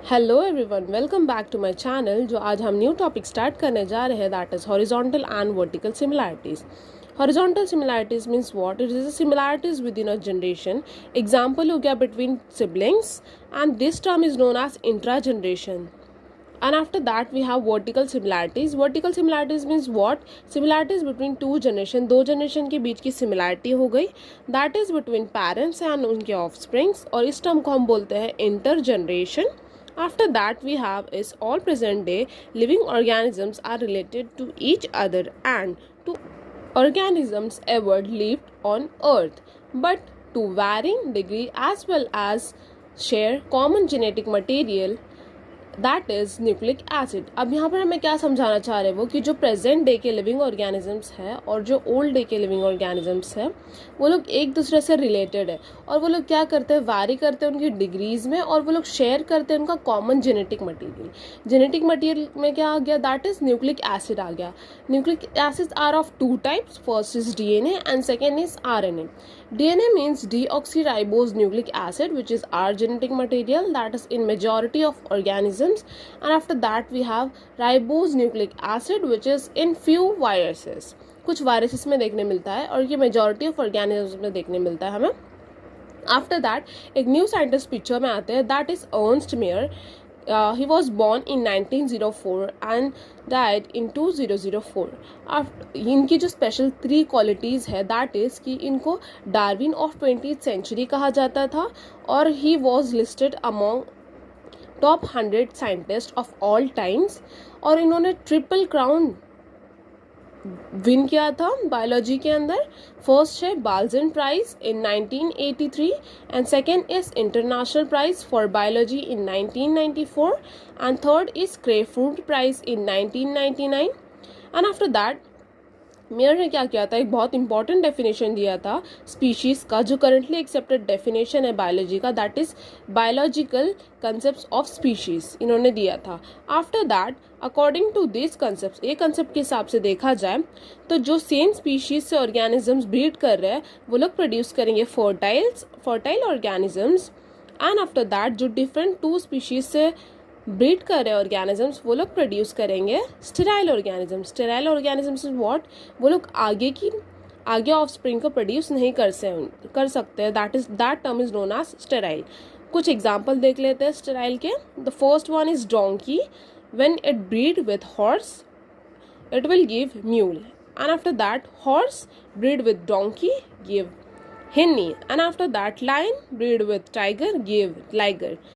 Hello everyone, welcome back to my channel. जो आज हम न्यू टॉपिक स्टार्ट करने जा रहे हैं, that is horizontal and vertical similarities. Horizontal similarities means what? It is similarities within a generation. Example हो गया between siblings, and this term is known as intra generation. And after that we have vertical similarities. Vertical similarities means what? Similarities between two generation, दो generation के बीच की similarity हो गई, that is between parents and उनके offsprings, और इस term को हम बोलते हैं intergeneration. After that we have is all present day living organisms are related to each other and to organisms ever lived on earth, but to varying degree as well as share common genetic material, that is nucleic acid. अब यहाँ पर हमें क्या समझाना चाह रहे हैं वो, कि जो प्रेजेंट डे के लिविंग ऑर्गेनिजम्स हैं और जो ओल्ड डे के लिविंग ऑर्गेनिजम्स हैं वो लोग एक दूसरे से रिलेटेड है, और वो लोग क्या करते हैं, वारी करते हैं उनकी डिग्रीज में, और वो लोग शेयर करते हैं उनका common genetic material. Genetic material में क्या आ गया? दैट इज न्यूक्लिक एसिड आ गया. Nucleic acids are of two types. First is DNA and second is RNA. DNA means deoxyribose nucleic acid, which is our genetic material, that is in majority of organisms. And after that we have ribose nucleic acid, which is in few viruses. कुछ viruses में देखने मिलता है और ये majority of organisms में देखने मिलता है हमें. आफ्टर दैट एक न्यू साइंटिस्ट पिक्चर में आते हैं, that is Ernst Mayr. He was born in 1904 and died in 2004. इनकी जो स्पेशल 3 क्वालिटीज़ है, दैट इज़ कि इनको डार्विन ऑफ 20th सेंचुरी कहा जाता था, और he was listed among top 100 scientist of all times, और इन्होंने ट्रिपल क्राउन विन किया था बायोलॉजी के अंदर. फर्स्ट है Balzan prize in 1983 and second is international prize for biology in 1994 and third is Crafoord prize in 1999. And after that Mayr ने क्या किया था, एक बहुत इंपॉर्टेंट डेफिनेशन दिया था स्पीशीज़ का, जो करंटली एक्सेप्टेड डेफिनेशन है बायोलॉजी का, that is biological concept of species इन्होंने दिया था. After that according to this concept, ये कंसेप्ट के हिसाब से देखा जाए तो जो सेम स्पीशीज़ से ऑर्गेनिजम्स ब्रीड कर रहे हैं वो लोग प्रोड्यूस करेंगे fertile organisms. And after that जो डिफरेंट 2 स्पीशीज़ से ब्रीड कर रहे ऑर्गेनिजम्स वो लोग प्रोड्यूस करेंगे sterile organisms. Sterile organisms is what? वो लोग आगे ऑफ स्प्रिंग को प्रोड्यूस नहीं कर सकते हैं, that term is known as sterile. कुछ एग्जाम्पल देख लेते हैं स्टेराइल के. The first one is donkey. When it breed with horse it will give mule, and after that horse breed with donkey give hinny, and after that lion breed with tiger give liger.